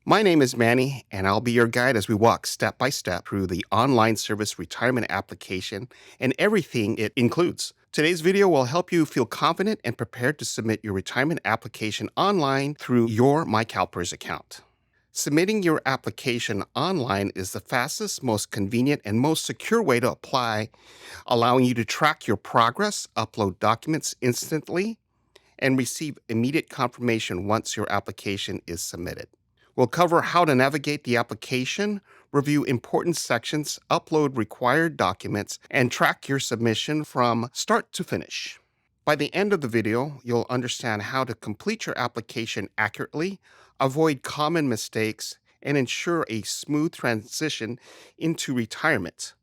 My name is Manny, and I'll be your guide as we walk step by step through the online service retirement application and everything it includes. Today's video will help you feel confident and prepared to submit your retirement application online through your myCalPERS account. Submitting your application online is the fastest, most convenient, and most secure way to apply, allowing you to track your progress, upload documents instantly, and receive immediate confirmation once your application is submitted. We'll cover how to navigate the application, review important sections, upload required documents, and track your submission from start to finish. By the end of the video, you'll understand how to complete your application accurately, avoid common mistakes, and ensure a smooth transition into retirement.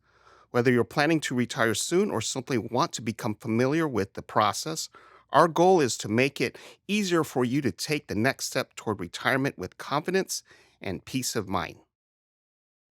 Whether you're planning to retire soon or simply want to become familiar with the process, our goal is to make it easier for you to take the next step toward retirement with confidence and peace of mind.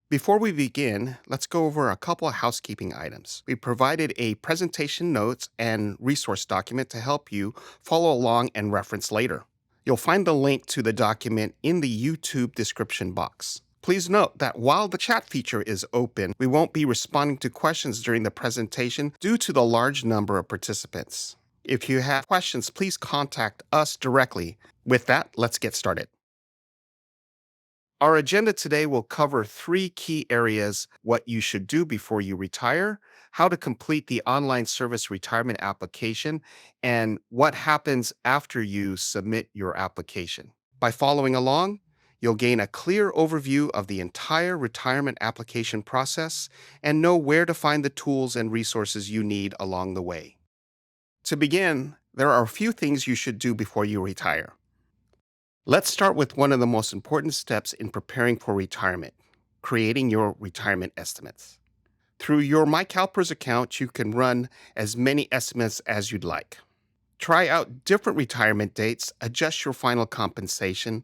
Before we begin, let's go over a couple of housekeeping items. We provided a presentation notes and resource document to help you follow along and reference later. You'll find the link to the document in the YouTube description box. Please note that while the chat feature is open, we won't be responding to questions during the presentation due to the large number of participants. If you have questions, please contact us directly. With that, let's get started. Our agenda today will cover three key areas: what you should do before you retire, how to complete the online service retirement application, and what happens after you submit your application. By following along, you'll gain a clear overview of the entire retirement application process and know where to find the tools and resources you need along the way. To begin, there are a few things you should do before you retire. Let's start with one of the most important steps in preparing for retirement: creating your retirement estimates. Through your myCalPERS account, you can run as many estimates as you'd like. Try out different retirement dates, adjust your final compensation,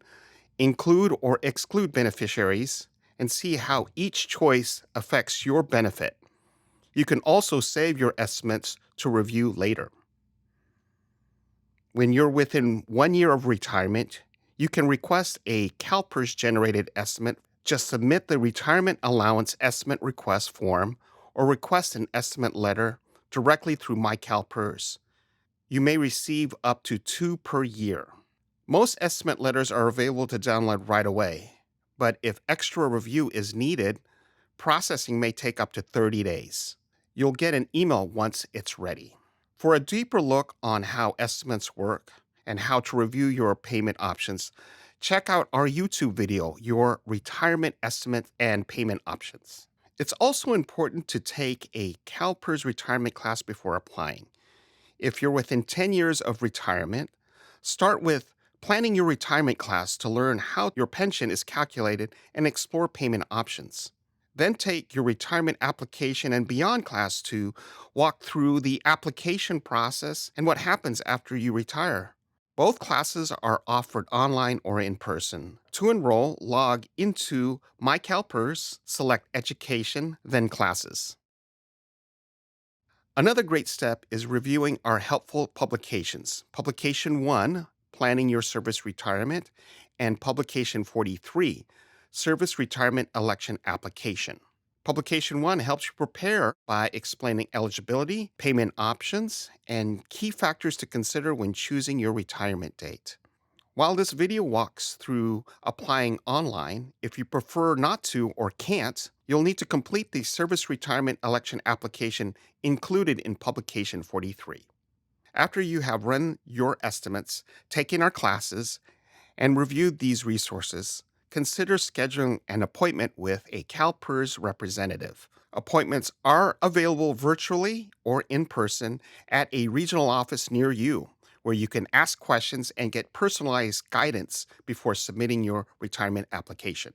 include or exclude beneficiaries, and see how each choice affects your benefit. You can also save your estimates to review later. When you're within 1 year of retirement, you can request a CalPERS generated estimate. Just submit the Retirement Allowance Estimate Request form or request an estimate letter directly through myCalPERS. You may receive up to 2 per year. Most estimate letters are available to download right away, but if extra review is needed, processing may take up to 30 days. You'll get an email once it's ready. For a deeper look on how estimates work and how to review your payment options, check out our YouTube video, Your Retirement Estimate and Payment Options. It's also important to take a CalPERS retirement class before applying. If you're within 10 years of retirement, start with planning your retirement class to learn how your pension is calculated and explore payment options. Then take your retirement application and beyond class to walk through the application process and what happens after you retire. Both classes are offered online or in person. To enroll, log into myCalPERS, select Education, then Classes. Another great step is reviewing our helpful publications. Publication 1, Planning Your Service Retirement, and Publication 43, Service Retirement Election Application. Publication 1 helps you prepare by explaining eligibility, payment options, and key factors to consider when choosing your retirement date. While this video walks through applying online, if you prefer not to or can't, you'll need to complete the Service Retirement Election Application included in Publication 43. After you have run your estimates, taken our classes, and reviewed these resources, consider scheduling an appointment with a CalPERS representative. Appointments are available virtually or in person at a regional office near you, where you can ask questions and get personalized guidance before submitting your retirement application.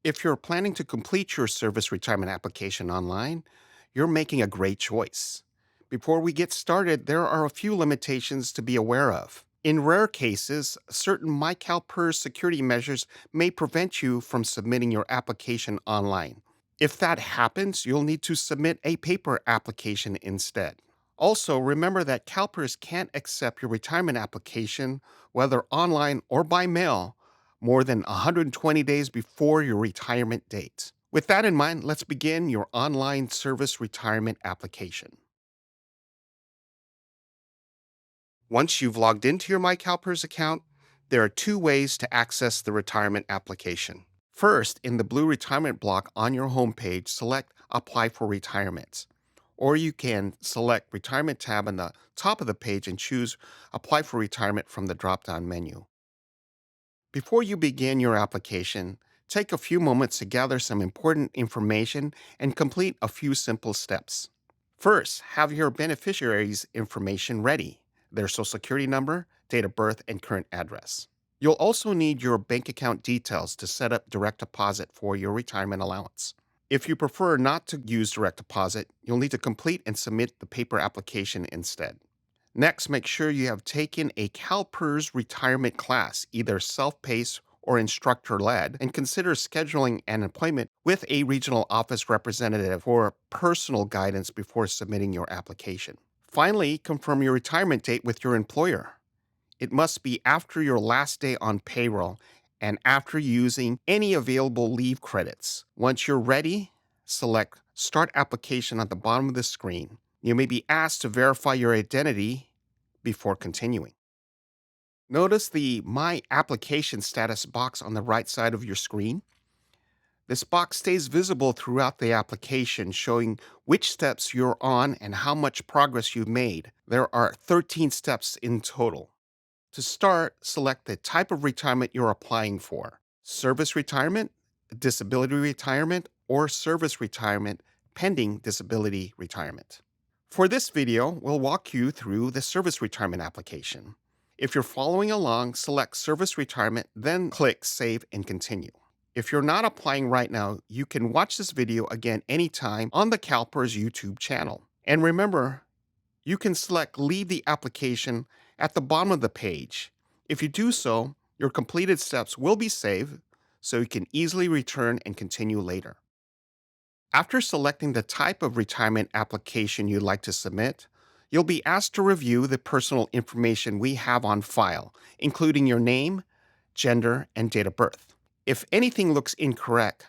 If you're planning to complete your service retirement application online, you're making a great choice. Before we get started, there are a few limitations to be aware of. In rare cases, certain myCalPERS security measures may prevent you from submitting your application online. If that happens, you'll need to submit a paper application instead. Also, remember that CalPERS can't accept your retirement application, whether online or by mail, more than 120 days before your retirement date. With that in mind, let's begin your online service retirement application. Once you've logged into your myCalPERS account, there are two ways to access the retirement application. First, in the blue retirement block on your homepage, select Apply for Retirement. Or you can select Retirement tab on the top of the page and choose Apply for Retirement from the drop-down menu. Before you begin your application, take a few moments to gather some important information and complete a few simple steps. First, have your beneficiary's information ready: their social security number, date of birth, and current address. You'll also need your bank account details to set up direct deposit for your retirement allowance. If you prefer not to use direct deposit, you'll need to complete and submit the paper application instead. Next, make sure you have taken a CalPERS retirement class, either self-paced or instructor-led, and consider scheduling an appointment with a regional office representative for personal guidance before submitting your application. Finally, confirm your retirement date with your employer. It must be after your last day on payroll and after using any available leave credits. Once you're ready, select Start Application at the bottom of the screen. You may be asked to verify your identity before continuing. Notice the My Application Status box on the right side of your screen. This box stays visible throughout the application, showing which steps you're on and how much progress you've made. There are 13 steps in total. To start, select the type of retirement you're applying for: service retirement, disability retirement, or service retirement pending disability retirement. For this video, we'll walk you through the service retirement application. If you're following along, select Service Retirement, then click Save and Continue. If you're not applying right now, you can watch this video again anytime on the CalPERS YouTube channel. And remember, you can select Leave the Application at the bottom of the page. If you do so, your completed steps will be saved so you can easily return and continue later. After selecting the type of retirement application you'd like to submit, you'll be asked to review the personal information we have on file, including your name, gender, and date of birth. If anything looks incorrect,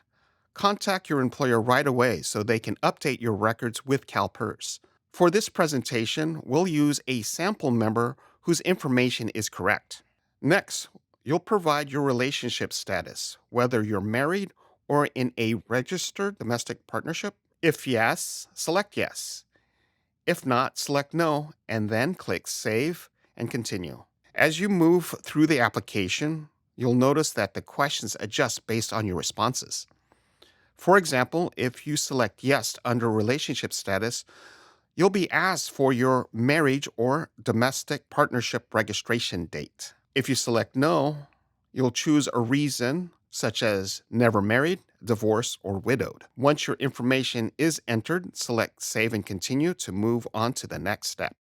contact your employer right away so they can update your records with CalPERS. For this presentation, we'll use a sample member whose information is correct. Next, you'll provide your relationship status, whether you're married or in a registered domestic partnership. If yes, select yes. If not, select no, and then click Save and Continue. As you move through the application, you'll notice that the questions adjust based on your responses. For example, if you select yes under relationship status, you'll be asked for your marriage or domestic partnership registration date. If you select no, you'll choose a reason such as never married, divorced, or widowed. Once your information is entered, select Save and Continue to move on to the next step.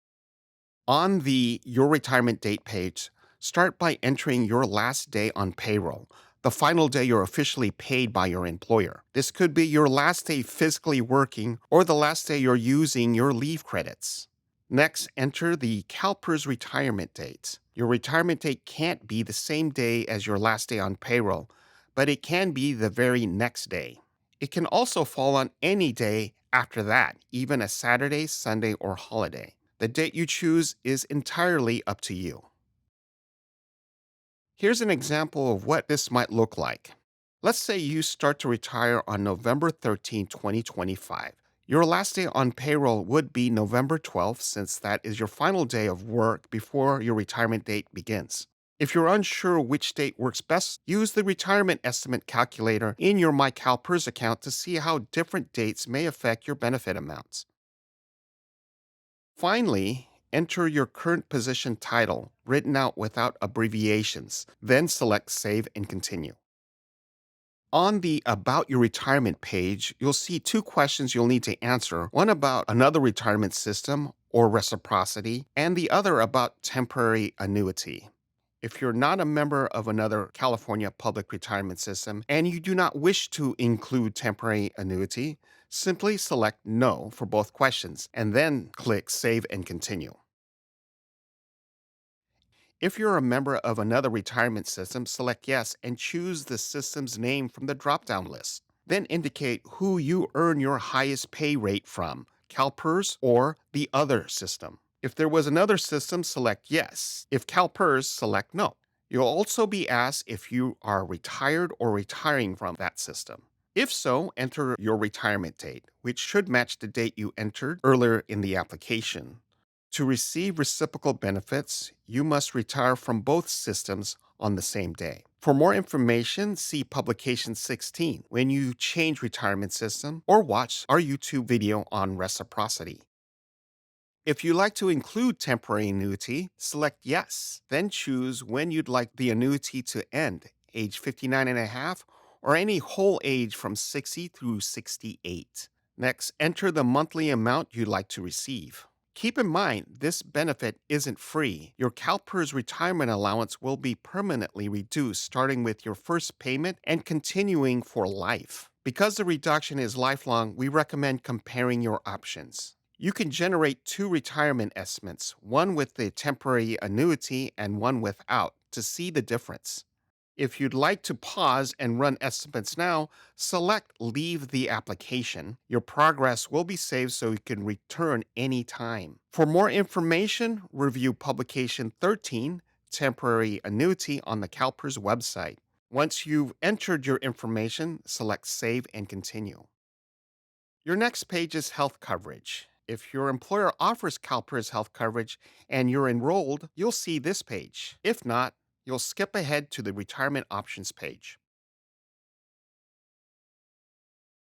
On the Your Retirement Date page, start by entering your last day on payroll, the final day you're officially paid by your employer. This could be your last day physically working or the last day you're using your leave credits. Next, enter the CalPERS retirement date. Your retirement date can't be the same day as your last day on payroll, but it can be the very next day. It can also fall on any day after that, even a Saturday, Sunday, or holiday. The date you choose is entirely up to you. Here's an example of what this might look like. Let's say you start to retire on November 13, 2025. Your last day on payroll would be November 12th, since that is your final day of work before your retirement date begins. If you're unsure which date works best, use the retirement estimate calculator in your myCalPERS account to see how different dates may affect your benefit amounts. Finally, enter your current position title, written out without abbreviations, then select Save and Continue. On the About Your Retirement page, you'll see two questions you'll need to answer, one about another retirement system or reciprocity, and the other about temporary annuity. If you're not a member of another California public retirement system and you do not wish to include temporary annuity, simply select No for both questions and then click Save and Continue. If you're a member of another retirement system, select Yes and choose the system's name from the drop down list. Then indicate who you earn your highest pay rate from, CalPERS or the other system. If there was another system, select Yes. If CalPERS, select No. You'll also be asked if you are retired or retiring from that system. If so, enter your retirement date, which should match the date you entered earlier in the application. To receive reciprocal benefits, you must retire from both systems on the same day. For more information, see Publication 16 when you change retirement system or watch our YouTube video on reciprocity. If you like to include temporary annuity, select Yes. Then choose when you'd like the annuity to end, age 59 and a half, or any whole age from 60 through 68. Next, enter the monthly amount you'd like to receive. Keep in mind, this benefit isn't free. Your CalPERS retirement allowance will be permanently reduced starting with your first payment and continuing for life. Because the reduction is lifelong, we recommend comparing your options. You can generate two retirement estimates, one with the temporary annuity and one without, to see the difference. If you'd like to pause and run estimates now, select Leave the application. Your progress will be saved so you can return anytime. For more information, review Publication 13, Temporary Annuity, on the CalPERS website. Once you've entered your information, select Save and Continue. Your next page is health coverage. If your employer offers CalPERS health coverage and you're enrolled, you'll see this page. If not, you'll skip ahead to the retirement options page.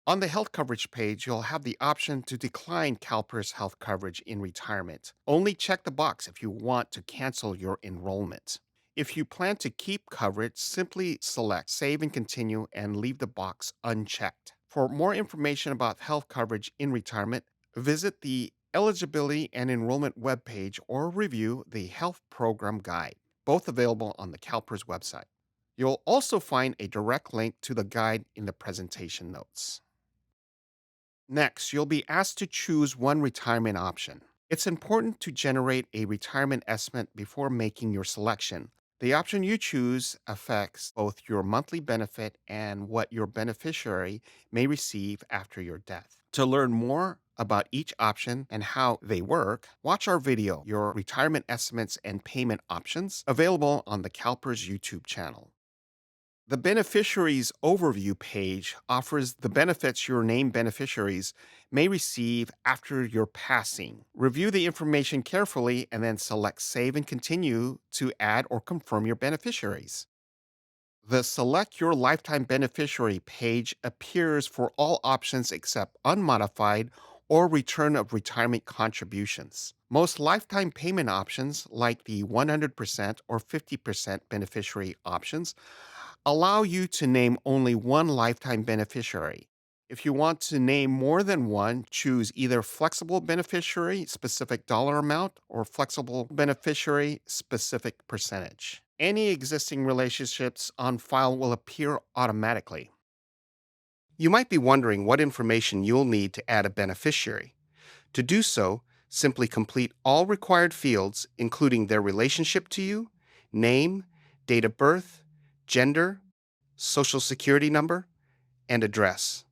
On the health coverage page, you'll have the option to decline CalPERS health coverage in retirement. Only check the box if you want to cancel your enrollment. If you plan to keep coverage, simply select Save and Continue and leave the box unchecked. For more information about health coverage in retirement, visit the Eligibility and Enrollment webpage or review the Health Program Guide, both available on the CalPERS website. You'll also find a direct link to the guide in the presentation notes. Next, you'll be asked to choose one retirement option. It's important to generate a retirement estimate before making your selection. The option you choose affects both your monthly benefit and what your beneficiary may receive after your death. To learn more about each option and how they work, watch our video, Your Retirement Estimates and Payment Options, available on the CalPERS YouTube channel. The Beneficiaries Overview page offers the benefits your named beneficiaries may receive after your passing. Review the information carefully and then select Save and Continue to add or confirm your beneficiaries. The Select Your Lifetime Beneficiary page appears for all options except unmodified or return of retirement contributions. Most lifetime payment options, like the 100% or 50% beneficiary options, allow you to name only one lifetime beneficiary. If you want to name more than one, choose either flexible beneficiary specific dollar amount or flexible beneficiary specific percentage. Any existing relationships on file will appear automatically. You might be wondering what information you'll need to add a beneficiary. To do so, simply complete all required fields, including their relationship to you, name, date of birth, gender, social security number, and address.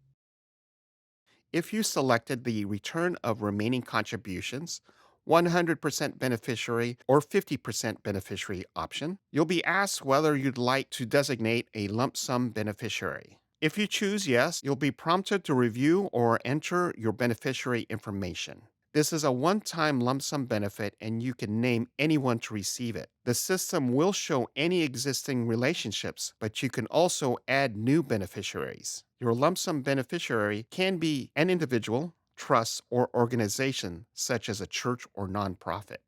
If you selected the return of remaining contributions, 100% beneficiary or 50% beneficiary option, you'll be asked whether you'd like to designate a lump sum beneficiary. If you choose yes, you'll be prompted to review or enter your beneficiary information. This is a one-time lump sum benefit and you can name anyone to receive it. The system will show any existing relationships, but you can also add new beneficiaries. Your lump sum beneficiary can be an individual, trust, or organization, such as a church or nonprofit.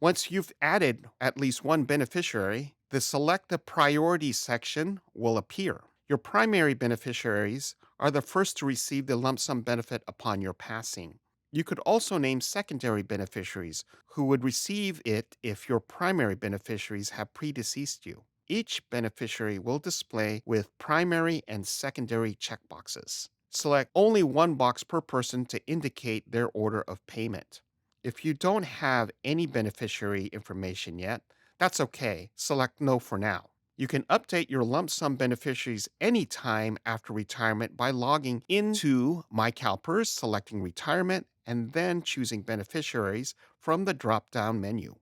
Once you've added at least one beneficiary, the Select the Priority section will appear. Your primary beneficiaries are the first to receive the lump sum benefit upon your passing. You could also name secondary beneficiaries who would receive it if your primary beneficiaries have predeceased you. Each beneficiary will display with primary and secondary checkboxes. Select only one box per person to indicate their order of payment. If you don't have any beneficiary information yet, that's okay. Select No for now. You can update your lump sum beneficiaries anytime after retirement by logging into myCalPERS, selecting retirement, and then choosing beneficiaries from the drop down menu.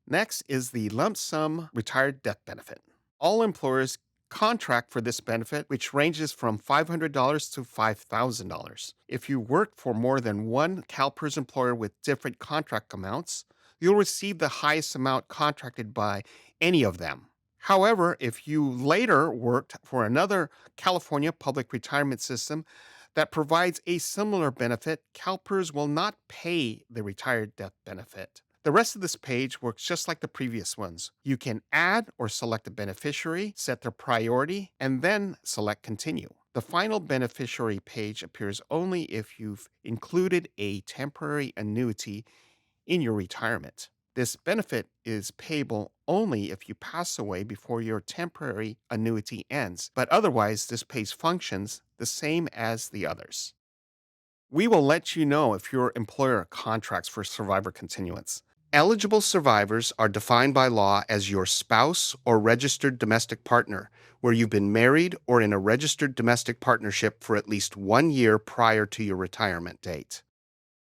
Next is the lump sum retired death benefit. All employers contract for this benefit, which ranges from $500 to $5,000. If you work for more than one CalPERS employer with different contract amounts, you'll receive the highest amount contracted by any of them. However, if you later worked for another California public retirement system that provides a similar benefit, CalPERS will not pay the retired death benefit. The rest of this page works just like the previous ones. You can add or select a beneficiary, set their priority, and then select Continue. The final beneficiary page appears only if you've included a temporary annuity in your retirement. This benefit is payable only if you pass away before your temporary annuity ends, but otherwise, this page functions the same as the others. We will let you know if your employer contracts for survivor continuance. Eligible survivors are defined by law as your spouse or registered domestic partner, where you've been married or in a registered domestic partnership for at least 1 year prior to your retirement date.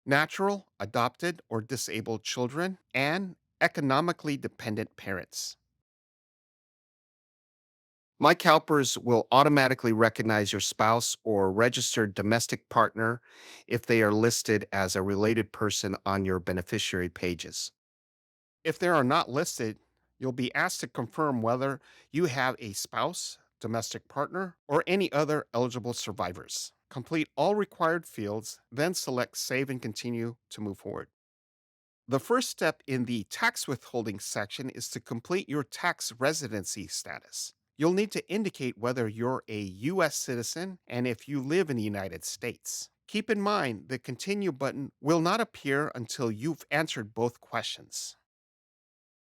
Natural, adopted, or disabled children, and economically dependent parents. myCalPERS will automatically recognize your spouse or registered domestic partner if they are listed as a related person on your beneficiary pages. If they are not listed, you'll be asked to confirm whether you have a spouse, domestic partner, or any other eligible survivors. Complete all required fields, then select Save and Continue to move forward. The first step in the tax withholding section is to complete your tax residency status. You'll need to indicate whether you're a U.S. citizen and if you live in the United States. Keep in mind the Continue button will not appear until you've answered both questions.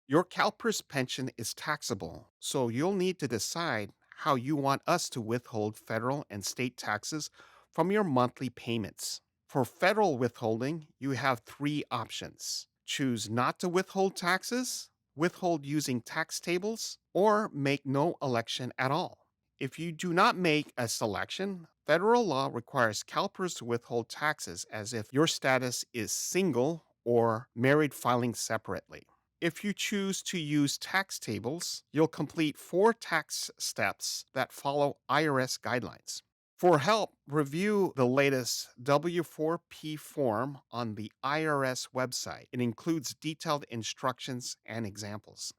Your CalPERS pension is taxable, so you'll need to decide how you want us to withhold federal and state taxes from your monthly payments. For federal withholding, you have three options: choose not to withhold taxes, withhold using tax tables, or make no election at all. If you do not make a selection, federal law requires CalPERS to withhold taxes as if your status is single or married filing separately. If you choose to use tax tables, you'll complete 4 tax steps that follow IRS guidelines. For help, review the latest W4P form on the IRS website. It includes detailed instructions and examples.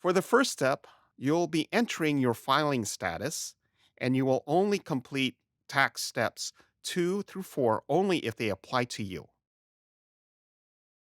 For the first step, you'll be entering your filing status, and you will only complete tax steps 2 through 4 only if they apply to you.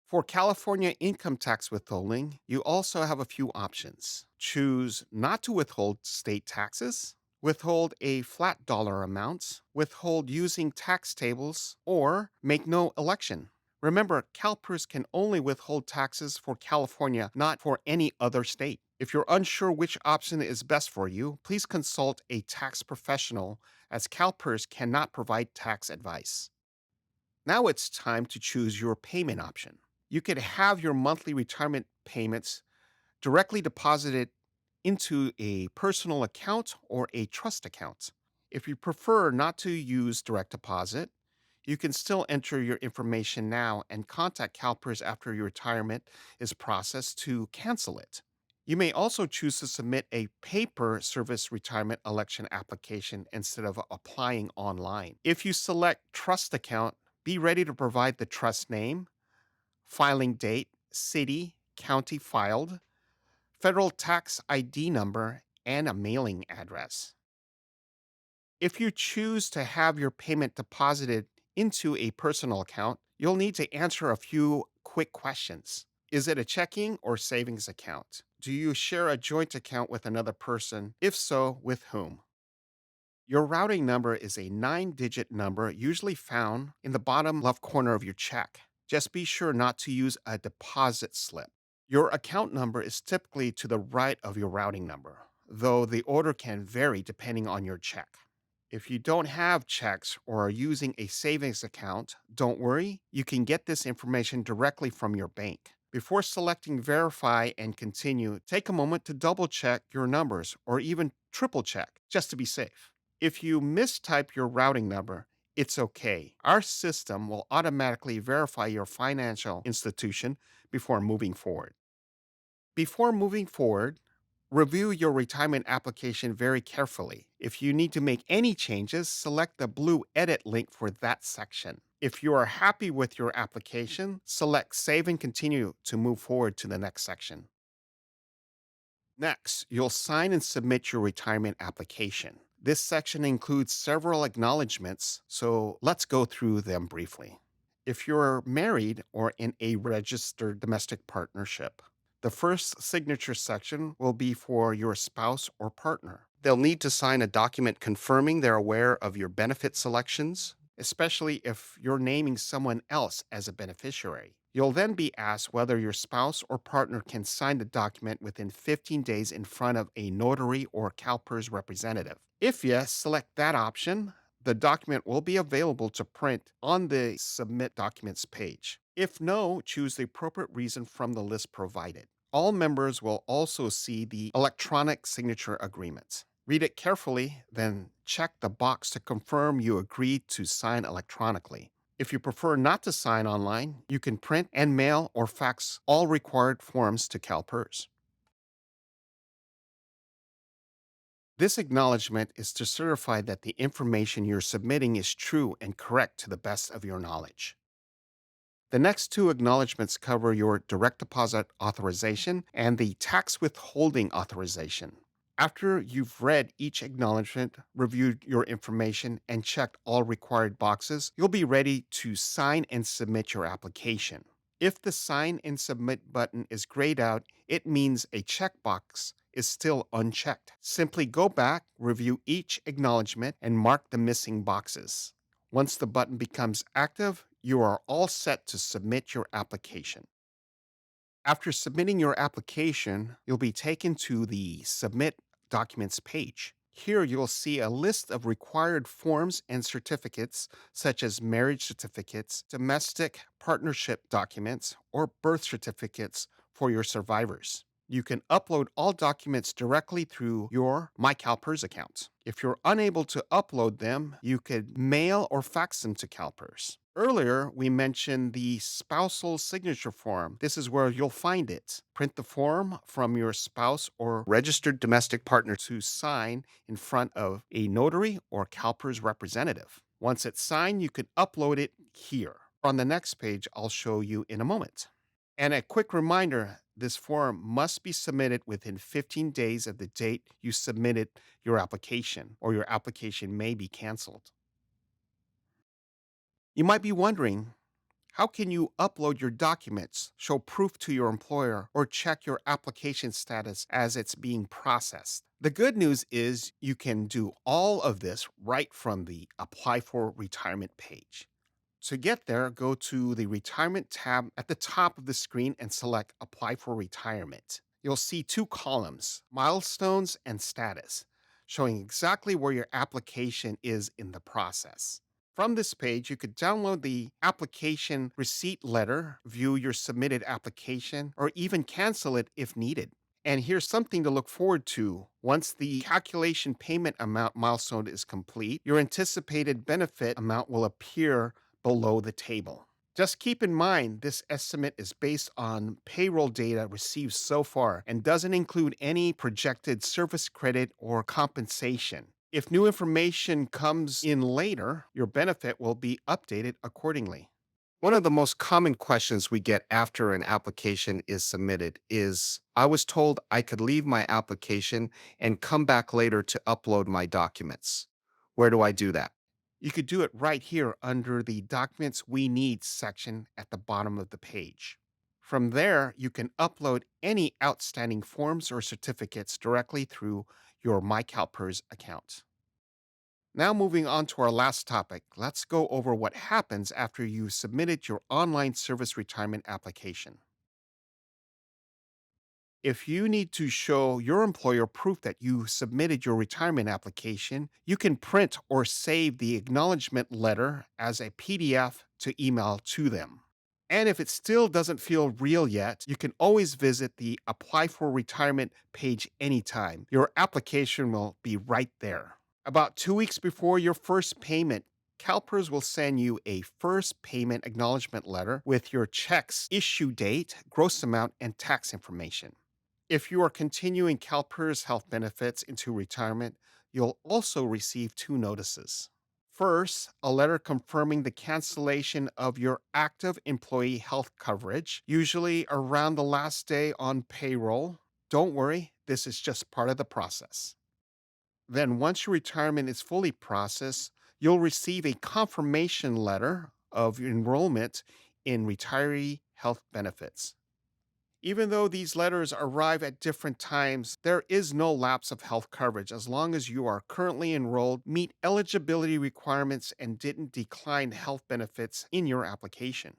For California income tax withholding, you also have a few options. Choose not to withhold state taxes, withhold a flat dollar amount, withhold using tax tables, or make no election. Remember, CalPERS can only withhold taxes for California, not for any other state. If you're unsure which option is best for you, please consult a tax professional, as CalPERS cannot provide tax advice. Now it's time to choose your payment option. You could have your monthly retirement payments directly deposited into a personal account or a trust account. If you prefer not to use direct deposit, you can still enter your information now and contact CalPERS after your retirement is processed to cancel it. You may also choose to submit a paper service retirement election application instead of applying online. If you select trust account, be ready to provide the trust name, filing date, city, county filed, federal tax ID number, and a mailing address. If you choose to have your payment deposited into a personal account, you'll need to answer a few quick questions. Is it a checking or savings account? Do you share a joint account with another person? If so, with whom? Your routing number is a 9-digit number usually found in the bottom left corner of your check. Just be sure not to use a deposit slip. Your account number is typically to the right of your routing number, though the order can vary depending on your check. If you don't have checks or are using a savings account, don't worry. You can get this information directly from your bank. Before selecting verify and continue, take a moment to double check your numbers or even triple check just to be safe. If you mistype your routing number, it's okay. Our system will automatically verify your financial institution before moving forward. Before moving forward, review your retirement application very carefully. If you need to make any changes, select the blue edit link for that section. If you are happy with your application, select Save and Continue to move forward to the next section. Next, you'll sign and submit your retirement application. This section includes several acknowledgments, so let's go through them briefly. If you're married or in a registered domestic partnership, the first signature section will be for your spouse or partner. They'll need to sign a document confirming they're aware of your benefit selections, especially if you're naming someone else as a beneficiary. You'll then be asked whether your spouse or partner can sign the document within 15 days in front of a notary or CalPERS representative. If yes, select that option. The document will be available to print on the Submit Documents page. If no, choose the appropriate reason from the list provided. All members will also see the electronic signature agreement. Read it carefully, then check the box to confirm you agreed to sign electronically. If you prefer not to sign online, you can print and mail or fax all required forms to CalPERS. This acknowledgement is to certify that the information you're submitting is true and correct to the best of your knowledge. The next two acknowledgments cover your direct deposit authorization and the tax withholding authorization. After you've read each acknowledgement, reviewed your information, and checked all required boxes, you'll be ready to sign and submit your application. If the Sign and Submit button is grayed out, it means a checkbox is still unchecked. Simply go back, review each acknowledgement, and mark the missing boxes. Once the button becomes active, you are all set to submit your application. After submitting your application, you'll be taken to the Submit Documents page. Here you'll see a list of required forms and certificates, such as marriage certificates, domestic partnership documents, or birth certificates for your survivors. You can upload all documents directly through your myCalPERS account. If you're unable to upload them, you could mail or fax them to CalPERS. Earlier, we mentioned the spousal signature form. This is where you'll find it. Print the form from your spouse or registered domestic partner to sign in front of a notary or CalPERS representative. Once it's signed, you can upload it here. On the next page, I'll show you in a moment. And a quick reminder, this form must be submitted within 15 days of the date you submitted your application, or your application may be canceled. You might be wondering, how can you upload your documents, show proof to your employer, or check your application status as it's being processed? The good news is you can do all of this right from the Apply for Retirement page. To get there, go to the Retirement tab at the top of the screen and select Apply for Retirement. You'll see two columns, Milestones and Status, showing exactly where your application is in the process. From this page, you could download the application receipt letter, view your submitted application, or even cancel it if needed. And here's something to look forward to. Once the calculation payment amount milestone is complete, your anticipated benefit amount will appear below the table. Just keep in mind, this estimate is based on payroll data received so far and doesn't include any projected service credit or compensation. If new information comes in later, your benefit will be updated accordingly. One of the most common questions we get after an application is submitted is, I was told I could leave my application and come back later to upload my documents. Where do I do that? You could do it right here under the Documents We Need section at the bottom of the page. From there, you can upload any outstanding forms or certificates directly through your myCalPERS account. Now, moving on to our last topic, let's go over what happens after you've submitted your online service retirement application. If you need to show your employer proof that you submitted your retirement application, you can print or save the acknowledgement letter as a PDF to email to them. And if it still doesn't feel real yet, you can always visit the Apply for Retirement page anytime. Your application will be right there. About 2 weeks before your first payment, CalPERS will send you a first payment acknowledgement letter with your check's issue date, gross amount, and tax information. If you are continuing CalPERS health benefits into retirement, you'll also receive two notices. First, a letter confirming the cancellation of your active employee health coverage, usually around the last day on payroll. Don't worry, this is just part of the process. Then, once your retirement is fully processed, you'll receive a confirmation letter of your enrollment in retiree health benefits. Even though these letters arrive at different times, there is no lapse of health coverage as long as you are currently enrolled, meet eligibility requirements, and didn't decline health benefits in your application.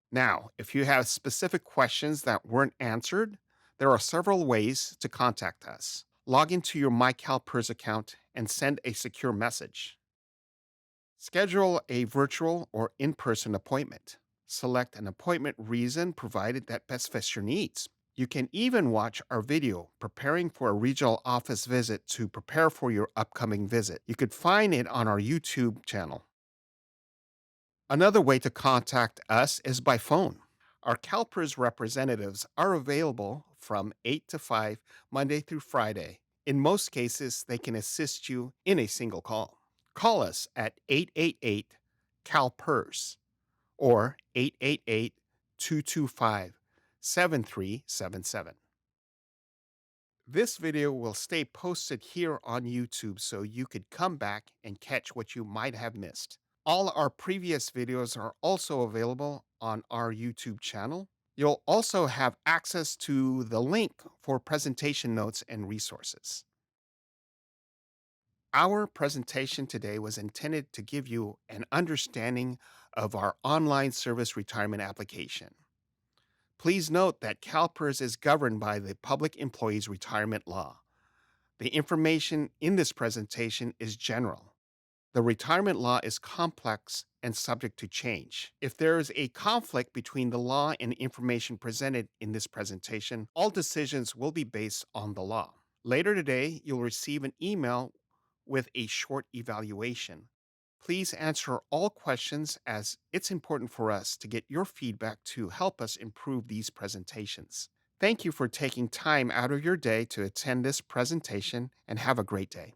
Now, if you have specific questions that weren't answered, there are several ways to contact us. Log into your myCalPERS account and send a secure message. Schedule a virtual or in person appointment. Select an appointment reason provided that best fits your needs. You can even watch our video, Preparing for a Regional Office Visit, to prepare for your upcoming visit. You could find it on our YouTube channel. Another way to contact us is by phone. Our CalPERS representatives are available from 8 to 5, Monday through Friday. In most cases, they can assist you in a single call. Call us at 888 CalPERS or 888 225 7377. This video will stay posted here on YouTube so you could come back and catch what you might have missed. All our previous videos are also available on our YouTube channel. You'll also have access to the link for presentation notes and resources. Our presentation today was intended to give you an understanding of our online service retirement application. Please note that CalPERS is governed by the Public Employees Retirement Law. The information in this presentation is general. The retirement law is complex and subject to change. If there is a conflict between the law and information presented in this presentation, all decisions will be based on the law. Later today, you'll receive an email with a short evaluation. Please answer all questions as it's important for us to get your feedback to help us improve these presentations. Thank you for taking time out of your day to attend this presentation and have a great day.